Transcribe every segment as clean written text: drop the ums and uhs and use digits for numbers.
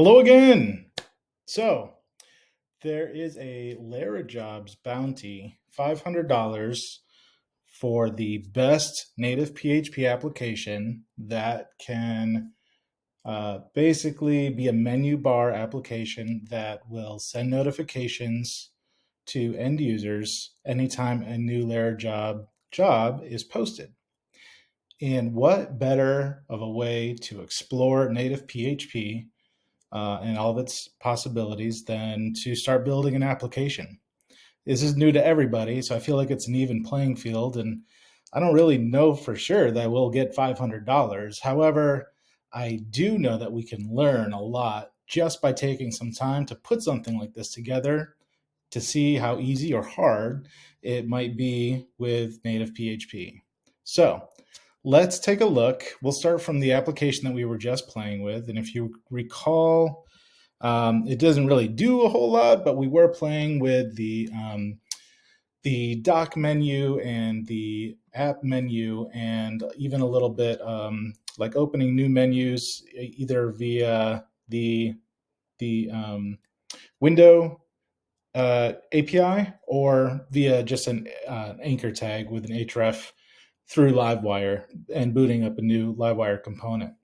Hello again. So there is a Larajobs bounty, $500 for the best native PHP application that can basically be a menu bar application that will send notifications to end users anytime a new Larajob job is posted. And what better of a way to explore native PHP and all of its possibilities than to start building an application. This is new to everybody, so I feel like it's an even playing field, and I don't really know for sure that we'll get $500. However, I do know that we can learn a lot just by taking some time to put something like this together to see how easy or hard it might be with native PHP. So let's take a look. We'll start from the application that we were just playing with. And if you recall, it doesn't really do a whole lot, but we were playing with the dock menu and the app menu, and even a little bit like opening new menus either via the window API or via just an anchor tag with an href through Livewire and booting up a new Livewire component.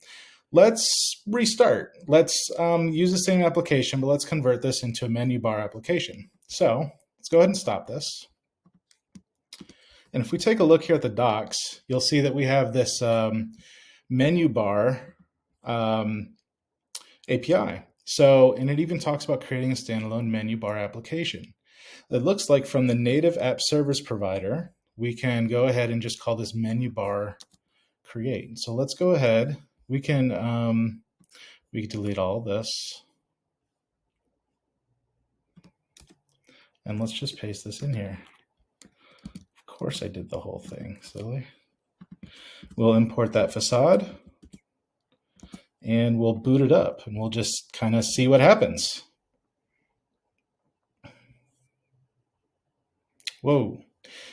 Let's restart. Let's use the same application, but let's convert this into a menu bar application. So let's go ahead and stop this. And if we take a look here at the docs, you'll see that we have this menu bar API. So, and it even talks about creating a standalone menu bar application. It looks like from the native app service provider, we can go ahead and just call this menu bar create. So let's go ahead. We can delete all this. And let's just paste this in here. Of course I did the whole thing, silly. We'll import that facade and we'll boot it up and we'll just kind of see what happens. Whoa.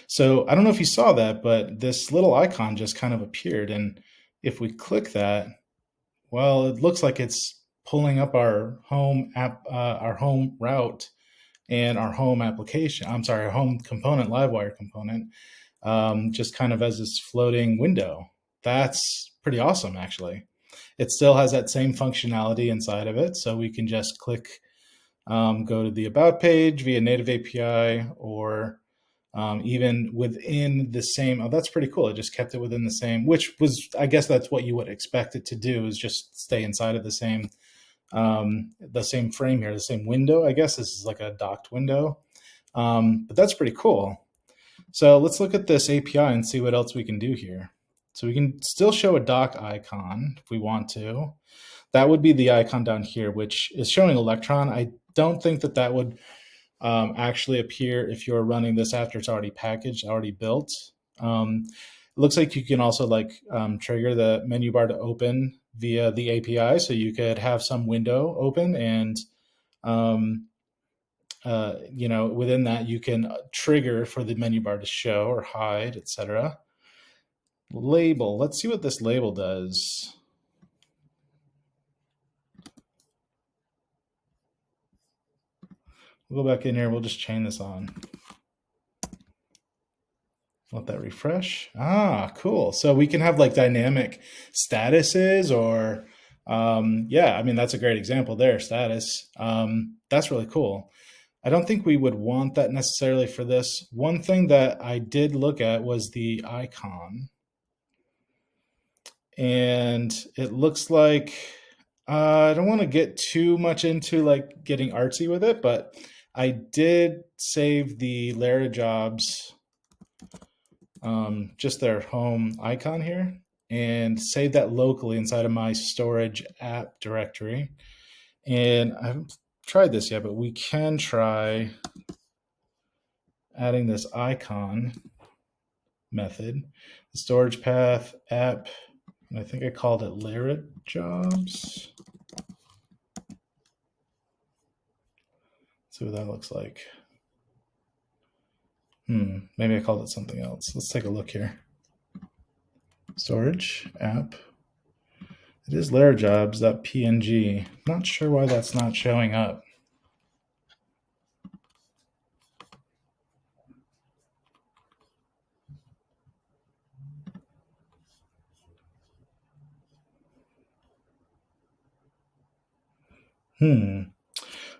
So I don't know if you saw that, but this little icon just kind of appeared. And if we click that, well, it looks like it's pulling up our home app, our home route and our home application. I'm sorry, our home component, Livewire component, just kind of as this floating window. That's pretty awesome, actually. It still has that same functionality inside of it. So we can just click, go to the About page via native API, or even within the same. Oh, that's pretty cool. It just kept it within the same, which was, I guess that's what you would expect it to do, is just stay inside of the same frame here, the same window. I guess this is like a docked window, but that's pretty cool. So let's look at this API and see what else we can do here. So we can still show a dock icon if we want to. That would be the icon down here, which is showing Electron. I don't think that that would actually appear if you're running this after it's already packaged, already built. It looks like you can also trigger the menu bar to open via the API. So you could have some window open and within that you can trigger for the menu bar to show or hide, etc. Label. Let's see what this label does. We'll go back in here. We'll just chain this on. Let that refresh. Ah, cool. So we can have like dynamic statuses, or yeah, I mean, that's a great example there, status. That's really cool. I don't think we would want that necessarily for this. One thing that I did look at was the icon. And it looks like, I don't want to get too much into like getting artsy with it, but I did save the Larajobs, just their home icon here, and save that locally inside of my storage app directory. And I haven't tried this yet, but we can try adding this icon method, the storage path app, and I think I called it Larajobs. See what that looks like. Maybe I called it something else. Let's take a look here. Storage app. It is larajobs.png. Not sure why that's not showing up.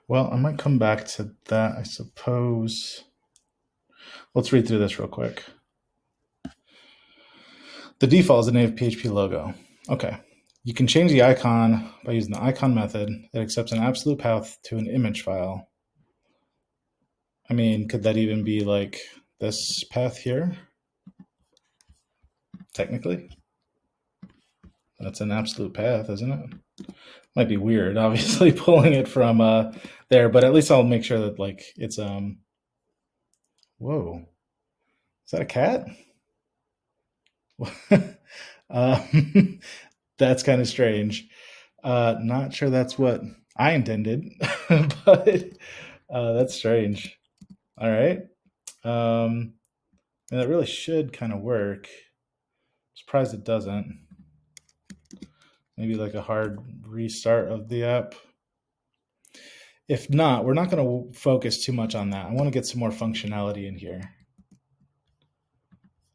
Well, I might come back to that, I suppose. Let's read through this real quick. The default is a native PHP logo. Okay. You can change the icon by using the icon method that accepts an absolute path to an image file. I mean, could that even be like this path here? Technically. That's an absolute path, isn't it? Might be weird, obviously, pulling it from there, but at least I'll make sure that like it's whoa. Is that a cat? That's kind of strange. Not sure that's what I intended, but that's strange. All right. And that really should kind of work. I'm surprised it doesn't. Maybe like a hard restart of the app. If not, we're not going to focus too much on that. I want to get some more functionality in here.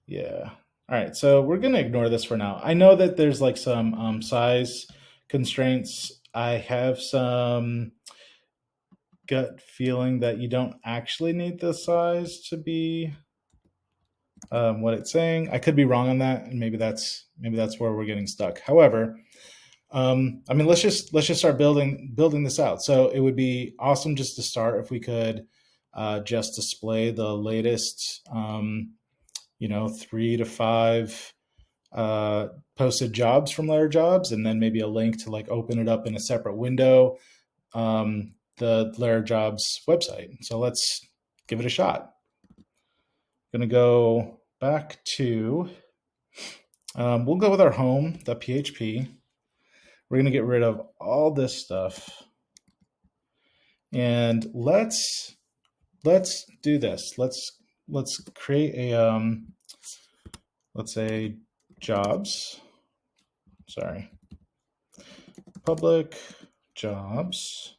Yeah. All right. So we're going to ignore this for now. I know that there's like some size constraints. I have some gut feeling that you don't actually need the size to be what it's saying. I could be wrong on that, and maybe that's where we're getting stuck. However, I mean, let's just start building this out. So it would be awesome just to start if we could just display the latest, 3 to 5 posted jobs from Larajobs, and then maybe a link to like open it up in a separate window, the Larajobs website. So let's give it a shot. I'm going to go back to, we'll go with our home, the PHP. We're going to get rid of all this stuff. And let's do this. Let's create a, let's say jobs, sorry, public jobs.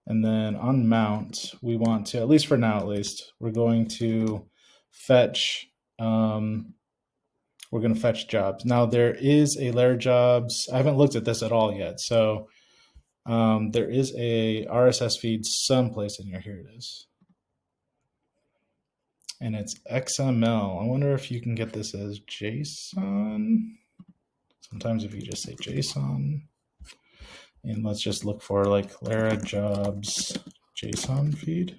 And then on mount, we want to, at least for now, at least, we're going to fetch, jobs. Now there is a Larajobs. I haven't looked at this at all yet. So there is a RSS feed someplace in here. Here it is. And it's XML. I wonder if you can get this as JSON. Sometimes if you just say JSON. And let's just look for like Larajobs JSON feed.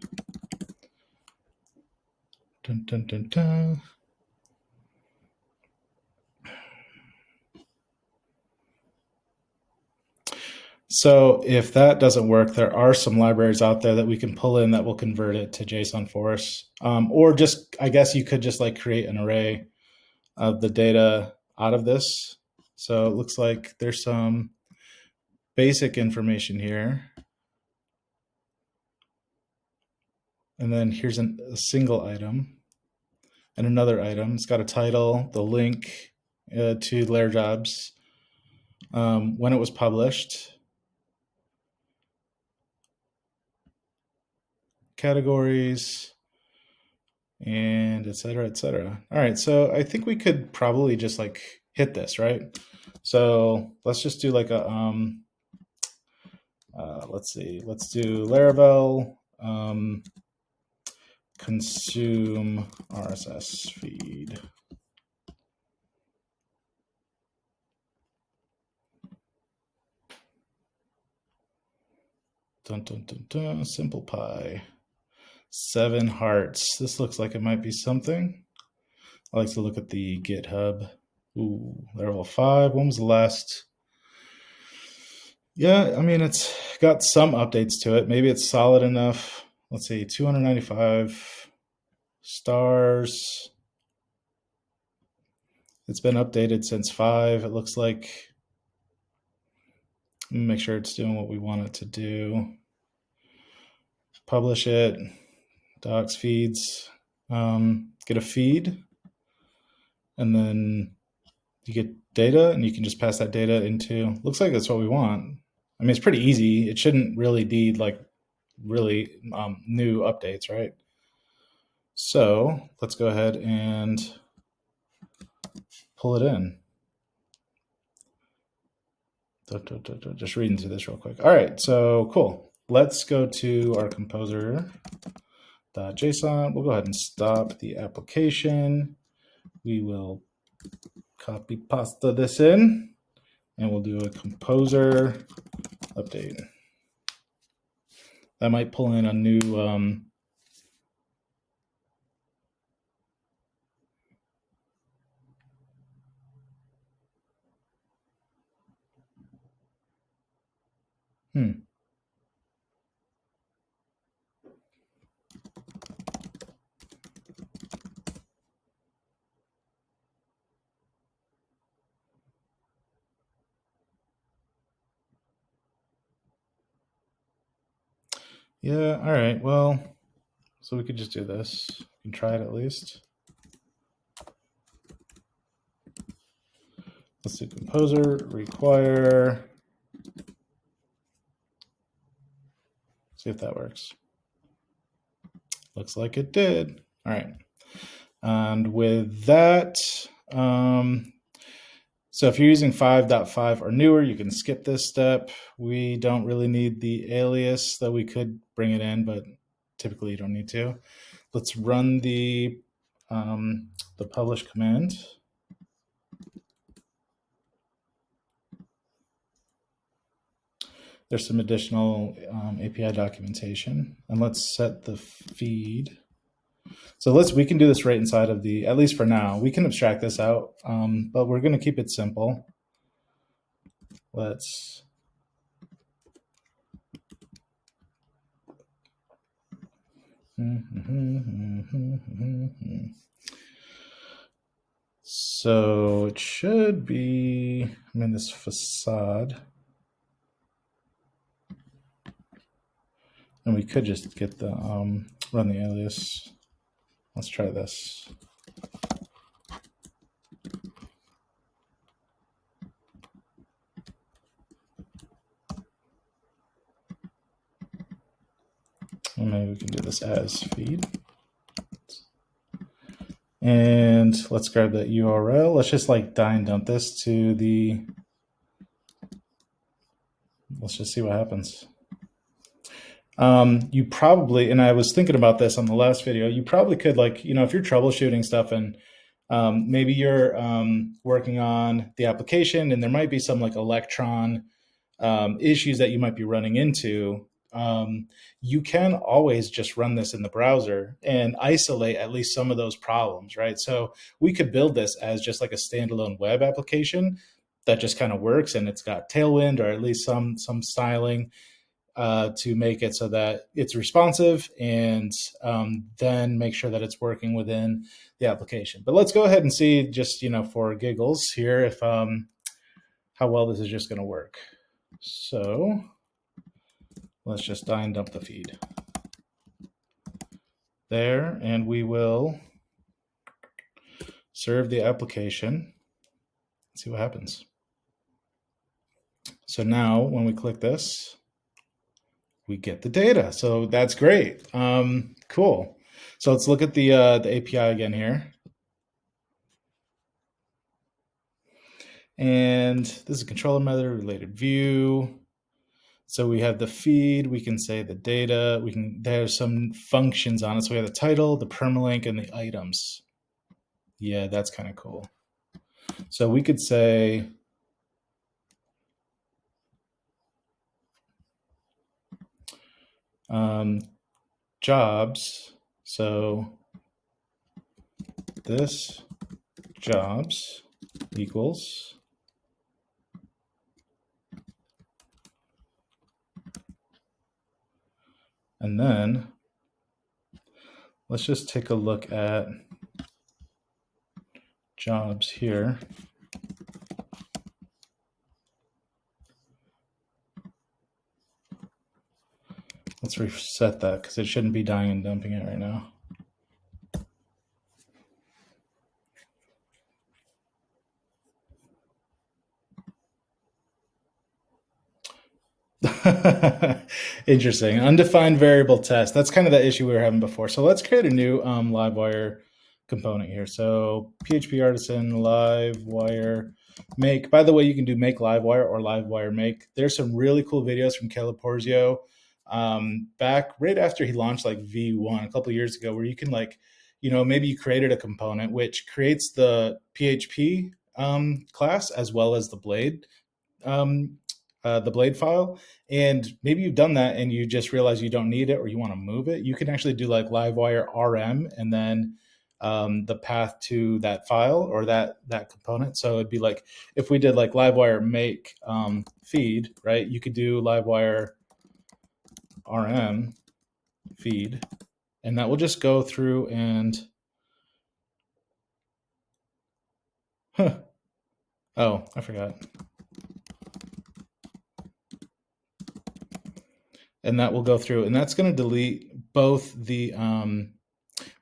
Dun, dun, dun, dun. So if that doesn't work, there are some libraries out there that we can pull in that will convert it to JSON for us. Or just, I guess you could just like create an array of the data out of this. So it looks like there's some basic information here. And then here's a single item and another item. It's got a title, the link to Larajobs, when it was published, categories, and et cetera, et cetera. All right, so I think we could probably just like hit this, right? So let's just do like a, let's see, let's do Laravel, consume RSS feed. Dun, dun, dun, dun, simple pie. 7 hearts. This looks like it might be something. I like to look at the GitHub. Ooh, Laravel 5. When was the last? Yeah, I mean, it's got some updates to it. Maybe it's solid enough. Let's see, 295 stars. It's been updated since 5. It looks like. Let me make sure it's doing what we want it to do. Publish it. Docs, feeds. Get a feed. And then You get data, and you can just pass that data into, looks like that's what we want. I mean, it's pretty easy. It shouldn't really need like really new updates, right? So let's go ahead and pull it in. Just reading through this real quick. All right, so cool. Let's go to our composer.json. We'll go ahead and stop the application. We will copy pasta this in, and we'll do a composer update. That might pull in a new Yeah, all right. Well, so we could just do this. We can try it at least. Let's do composer require. See if that works. Looks like it did. All right. And with that, so if you're using 5.5 or newer, you can skip this step. We don't really need the alias, though we could bring it in, but typically you don't need to. Let's run the publish command. There's some additional API documentation, and let's set the feed. So we can do this right inside of the, at least for now, we can abstract this out, but we're going to keep it simple. Let's so it should be, I'm in this facade, and we could just get the run the alias. Let's try this. And maybe we can do this as feed. And let's grab that URL. Let's just like dump this to the, let's just see what happens. You probably, and I was thinking about this on the last video, you probably could, like, you know, if you're troubleshooting stuff and maybe you're working on the application and there might be some like Electron issues that you might be running into, you can always just run this in the browser and isolate at least some of those problems, right? So we could build this as just like a standalone web application that just kind of works, and it's got Tailwind or at least some styling to make it so that it's responsive, and then make sure that it's working within the application. But let's go ahead and see, just, you know, for giggles here, if how well this is just going to work. So let's just dump the feed there, and we will serve the application. Let's see what happens. So now when we click this, we get the data. So that's great. Cool. So let's look at the API again here. And this is a controller method, related view. So we have the feed, we can say the data, there's some functions on it. So we have the title, the permalink, and the items. Yeah, that's kind of cool. So we could say, jobs. So this jobs equals and then let's just take a look at jobs here. Let's reset that because it shouldn't be dying and dumping it right now. Interesting. Undefined variable test. That's kind of the issue we were having before. So let's create a new Livewire component here. So PHP artisan Livewire make. By the way, you can do make Livewire or Livewire make. There's some really cool videos from Caleb Porzio back right after he launched like V1 a couple of years ago, where you can like, maybe you created a component which creates the PHP class as well as um, the blade file. And maybe you've done that and you just realize you don't need it or you want to move it. You can actually do like Livewire RM and then the path to that file or that component. So it'd be like if we did like Livewire make feed, right? You could do Livewire RM feed, and that will just go through and oh, I forgot. And that will go through, and that's going to delete both the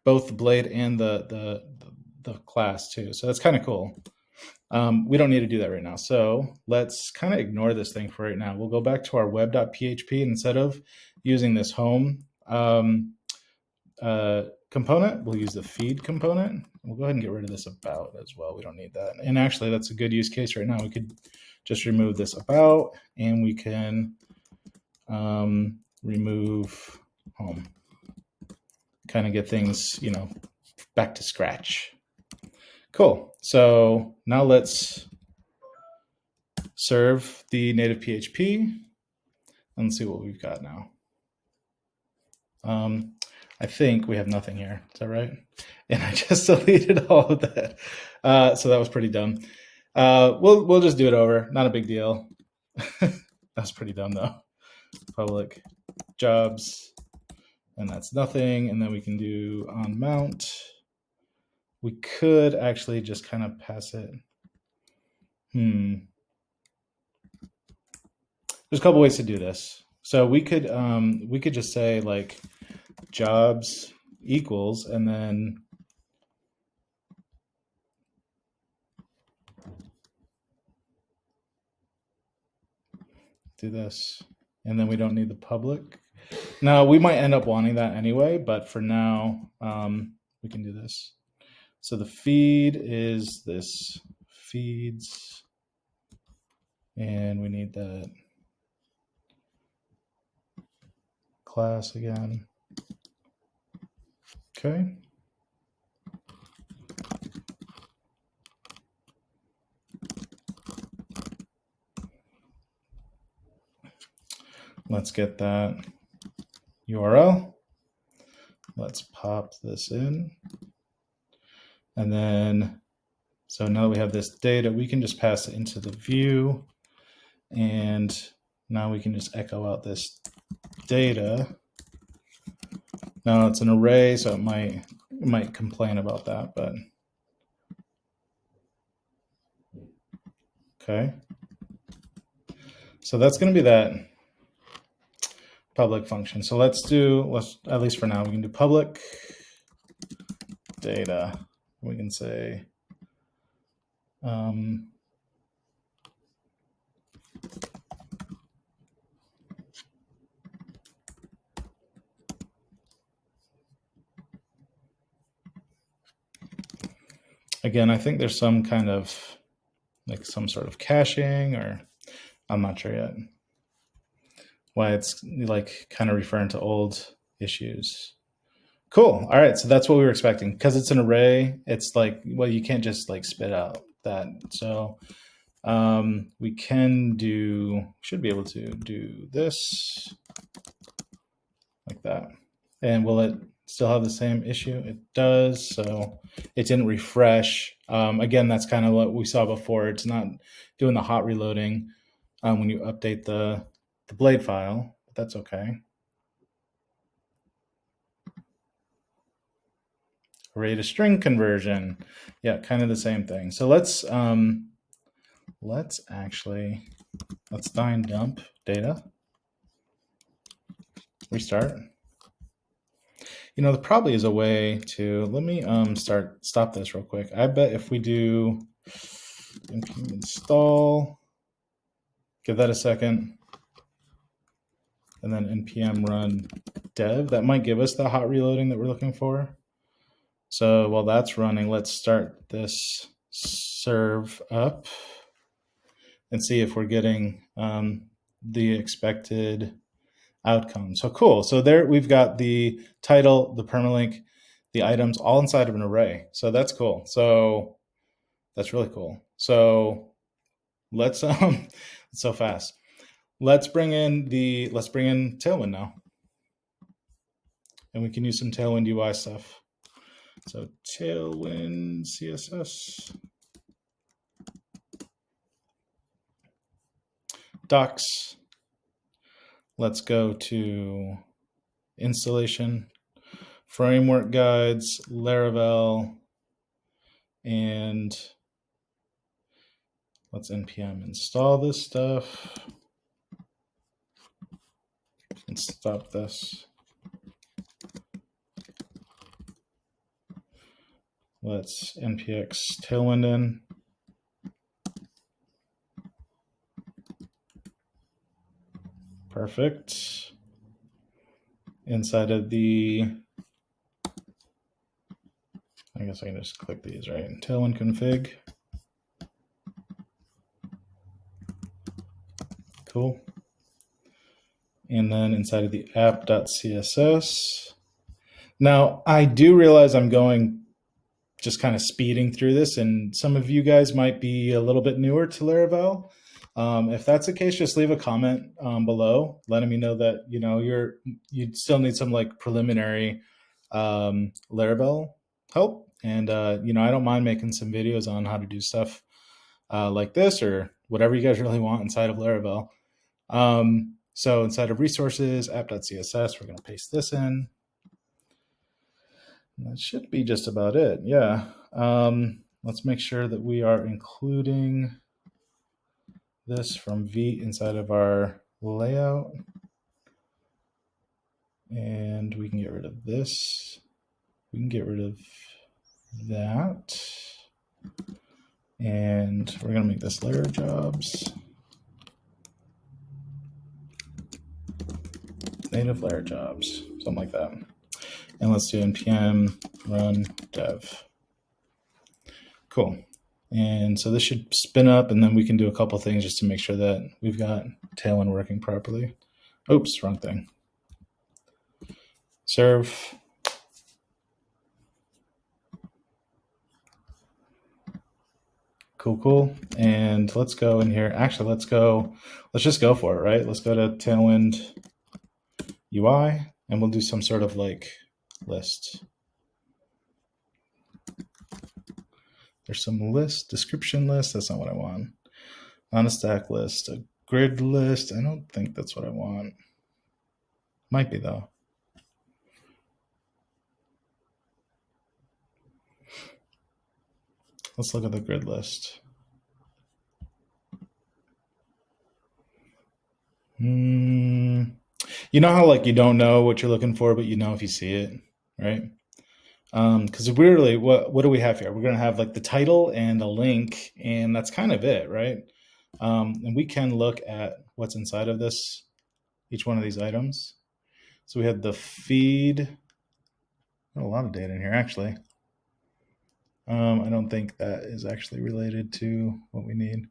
blade and the class too. So that's kind of cool. We don't need to do that right now. So let's kind of ignore this thing for right now. We'll go back to our web.php, and instead of using this home component, we'll use the feed component. We'll go ahead and get rid of this about as well. We don't need that. And actually, that's a good use case right now. We could just remove this about, and we can remove home. Kind of get things, back to scratch. Cool. So now let's serve the native PHP and see what we've got now. I think we have nothing here. Is that right? And I just deleted all of that. So that was pretty dumb. We'll just do it over. Not a big deal. That's pretty dumb though. Public jobs, and that's nothing. And then we can do on mount. We could actually just kind of pass it. There's a couple ways to do this. So we could just say like jobs equals, and then do this, and then we don't need the public. Now we might end up wanting that anyway, but for now we can do this. So the feed is this feeds, and we need that class again. Okay. Let's get that URL. Let's pop this in. And then, so now that we have this data, we can just pass it into the view. And now we can just echo out this data. Now it's an array, so it might complain about that, but okay. So that's going to be that public function. So let's at least for now, we can do public data. We can say again, I think there's some kind of like some sort of caching, or I'm not sure yet why it's like kind of referring to old issues. Cool. All right. So that's what we were expecting. Because it's an array, it's like, well, you can't just like spit out that. So we should be able to do this like that. And will it still have the same issue? It does. So it didn't refresh. Again, that's kind of what we saw before. It's not doing the hot reloading when you update the blade file, but that's okay. Array to string conversion. Yeah, kind of the same thing. So let's dyn dump data. Restart. There probably is a way to, let me stop this real quick. I bet if we do npm install, give that a second. and then npm run dev. That might give us the hot reloading that we're looking for. So while that's running, let's start this serve up and see if we're getting the expected outcome. So cool. So there we've got the title, the permalink, the items all inside of an array. So that's cool. So that's really cool. So let's it's so fast. Let's bring in Tailwind now. And we can use some Tailwind UI stuff. So Tailwind CSS. Docs. Let's go to installation, framework guides, Laravel, and let's npm install this stuff and stop this. Let's npx tailwind in. Perfect. Inside of the, I guess I can just click these, right? Tailwind config. Cool. And then inside of the app.css. Now, I do realize I'm going just kind of speeding through this, and some of you guys might be a little bit newer to Laravel. If that's the case, just leave a comment below, letting me know that you still need some like preliminary Laravel help, and I don't mind making some videos on how to do stuff like this or whatever you guys really want inside of Laravel. So inside of resources, app.css, we're going to paste this in. That should be just about it. Yeah. Let's make sure that we are including this from V inside of our layout. And we can get rid of this. We can get rid of that. And we're going to make this Larajobs. Native Larajobs, something like that. And let's do npm run dev. Cool. And so this should spin up, and then we can do a couple things just to make sure that we've got Tailwind working properly. Oops, wrong thing. Serve. Cool. And let's go in here. Actually, let's just go for it, right? Let's go to Tailwind UI, and we'll do some sort of like list. There's some list, description list. That's not what I want. On a stack list, a grid list. I don't think that's what I want. Might be though. Let's look at the grid list. You know how like you don't know what you're looking for, but you know if you see it, right? Because really, what do we have here? We're going to have like the title and a link, and that's kind of it, right? And we can look at what's inside of this, each one of these items. So we have the feed. A lot of data in here, actually. I don't think that is actually related to what we need.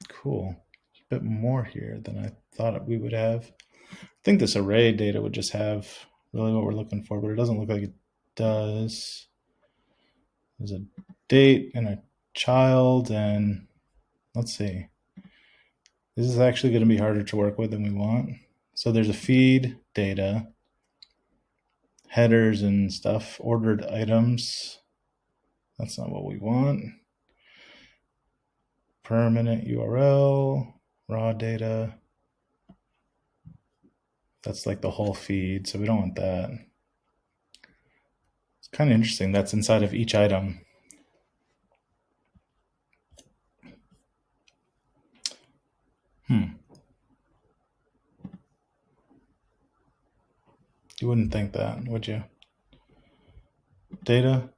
Cool. A bit more here than I thought we would have. I think this array data would just have really what we're looking for, but it doesn't look like it does. There's a date and a child, and let's see. This is actually going to be harder to work with than we want. So there's a feed data, headers and stuff, ordered items. That's not what we want. Permanent URL, raw data. That's like the whole feed, so we don't want that. It's kind of interesting. That's inside of each item. You wouldn't think that, would you? Data.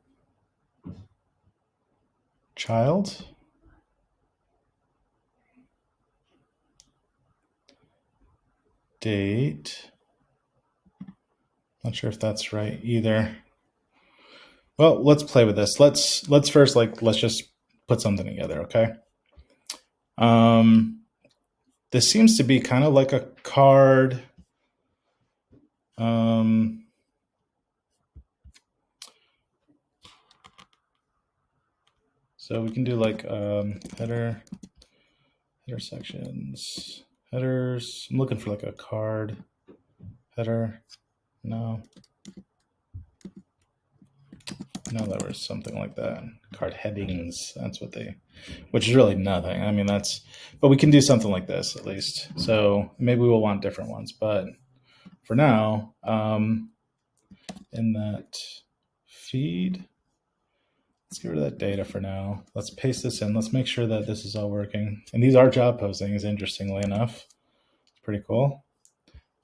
Child. date. Not sure if that's right either. Well, let's play with this. Let's first let's just put something together, okay? This seems to be kind of like a card. So we can do like header sections, headers. I'm looking for like a card header. No, there was something like that. Card headings. That's what which is really nothing. I mean, but we can do something like this at least. So maybe we'll want different ones, but for now, in that feed, let's get rid of that data for now. Let's paste this in. Let's make sure that this is all working. And these are job postings, interestingly enough. It's pretty cool.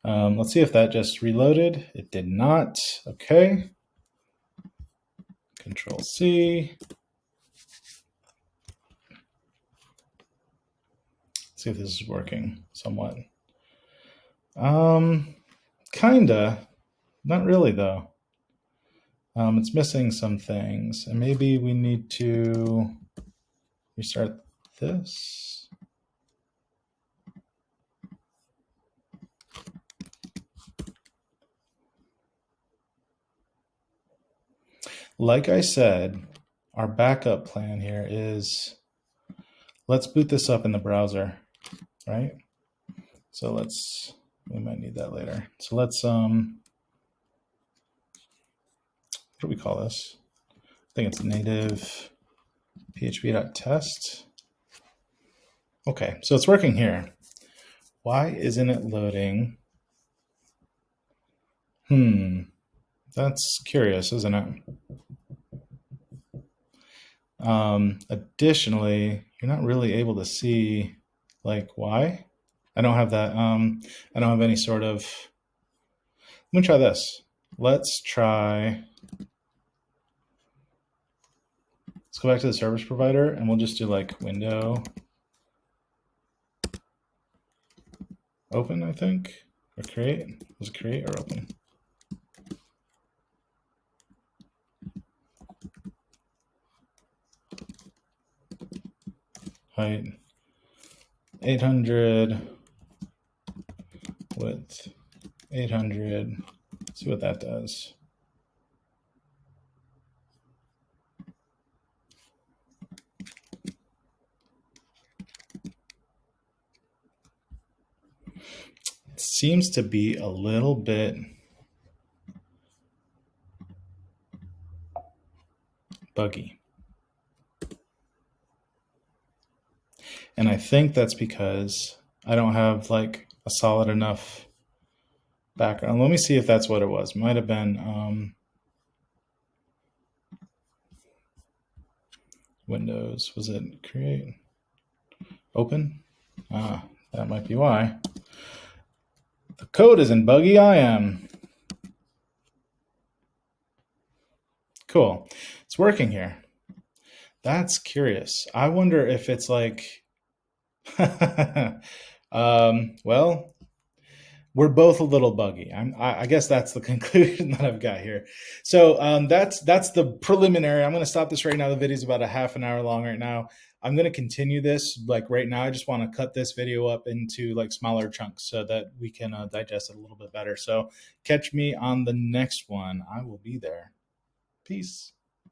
Let's see if that just reloaded. It did not. Okay. Control C. Let's see if this is working somewhat. Kinda. Not really, though. It's missing some things. And maybe we need to restart this. Like I said, our backup plan here is let's boot this up in the browser, right? So we might need that later. So let's, what do we call this? I think it's native php.test. Okay, so it's working here. Why isn't it loading? That's curious, isn't it? Additionally, you're not really able to see like why. I don't have that. I don't have any sort of. Let me try this. Let's go back to the service provider and we'll just do like window open, I think, or create. Was it create or open? Height 800, width 800. See what that does. It seems to be a little bit buggy. And I think that's because I don't have like a solid enough background. Let me see if that's what it was. Might have been Windows. Was it create? Open? That might be why. The code isn't buggy, I am. Cool. It's working here. That's curious. I wonder if it's like, well, we're both a little buggy. I guess that's the conclusion that I've got here. So that's the preliminary. I'm going to stop this right now. The video is about a half an hour long right now. I'm going to continue this like right now. I just want to cut this video up into like smaller chunks so that we can digest it a little bit better. So catch me on the next one. I will be there. Peace.